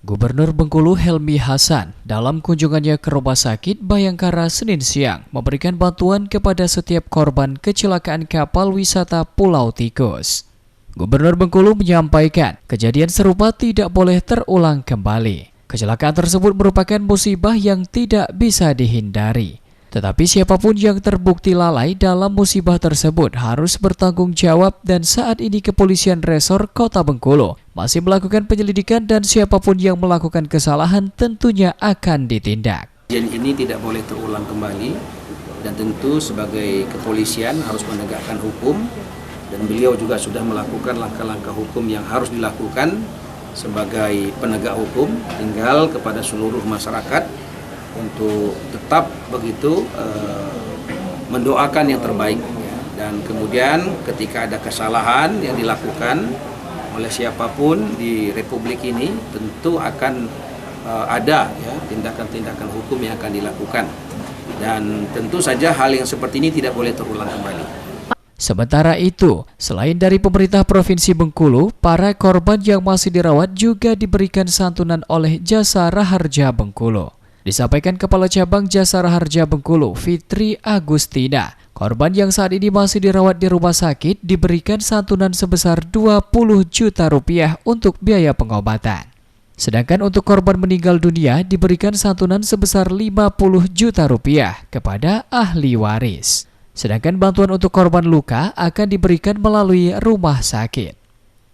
Gubernur Bengkulu Helmi Hasan dalam kunjungannya ke Rumah Sakit Bayangkara Senin siang memberikan bantuan kepada setiap korban kecelakaan kapal wisata Pulau Tikus. Gubernur Bengkulu menyampaikan kejadian serupa tidak boleh terulang kembali. Kecelakaan tersebut merupakan musibah yang tidak bisa dihindari. Tetapi siapapun yang terbukti lalai dalam musibah tersebut harus bertanggung jawab, dan saat ini Kepolisian Resor Kota Bengkulu masih melakukan penyelidikan dan siapapun yang melakukan kesalahan tentunya akan ditindak. Kejadian ini tidak boleh terulang kembali dan tentu sebagai kepolisian harus menegakkan hukum, dan beliau juga sudah melakukan langkah-langkah hukum yang harus dilakukan sebagai penegak hukum. Tinggal kepada seluruh masyarakat untuk tetap begitu mendoakan yang terbaik, dan kemudian ketika ada kesalahan yang dilakukan oleh siapapun di Republik ini tentu akan ada tindakan-tindakan hukum yang akan dilakukan, dan tentu saja hal yang seperti ini tidak boleh terulang kembali. Sementara itu, selain dari pemerintah Provinsi Bengkulu, para korban yang masih dirawat juga diberikan santunan oleh Jasa Raharja Bengkulu. Disampaikan Kepala Cabang Jasa Raharja Bengkulu, Fitri Agustina, korban yang saat ini masih dirawat di rumah sakit diberikan santunan sebesar 20 juta rupiah untuk biaya pengobatan. Sedangkan untuk korban meninggal dunia diberikan santunan sebesar 50 juta rupiah kepada ahli waris. Sedangkan bantuan untuk korban luka akan diberikan melalui rumah sakit.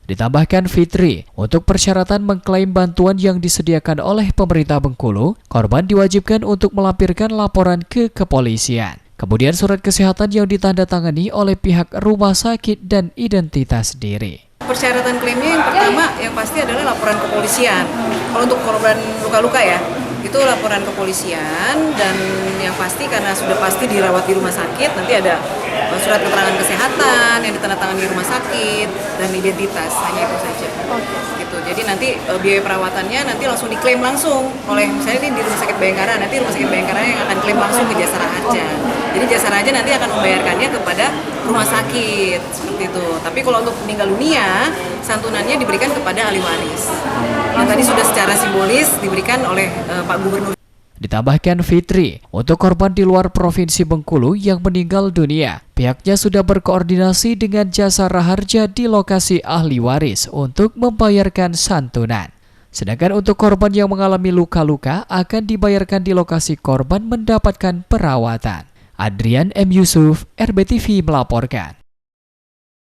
Ditambahkan Fitri, untuk persyaratan mengklaim bantuan yang disediakan oleh pemerintah Bengkulu, korban diwajibkan untuk melampirkan laporan ke kepolisian. Kemudian surat kesehatan yang ditandatangani oleh pihak rumah sakit dan identitas diri. Persyaratan klaimnya yang pertama yang pasti adalah laporan kepolisian. Kalau untuk korban luka-luka ya, itu laporan kepolisian, dan yang pasti karena sudah pasti dirawat di rumah sakit, nanti ada surat keterangan kesehatan yang ditandatangani di rumah sakit dan identitas, hanya itu saja. Gitu. Jadi nanti biaya perawatannya nanti langsung diklaim langsung oleh, misalnya ini di Rumah Sakit Bayangkara, nanti Rumah Sakit Bayangkara yang akan klaim langsung ke Jasa Raharja. Jadi Jasa Raharja nanti akan membayarkannya kepada rumah sakit, seperti itu. Tapi kalau untuk meninggal dunia, santunannya diberikan kepada ahli waris. Yang tadi sudah secara simbolis diberikan oleh Pak Gubernur. Ditambahkan Fitri, untuk korban di luar Provinsi Bengkulu yang meninggal dunia, pihaknya sudah berkoordinasi dengan Jasa Raharja di lokasi ahli waris untuk membayarkan santunan. Sedangkan untuk korban yang mengalami luka-luka akan dibayarkan di lokasi korban mendapatkan perawatan. Adrian M. Yusuf, RBTV melaporkan.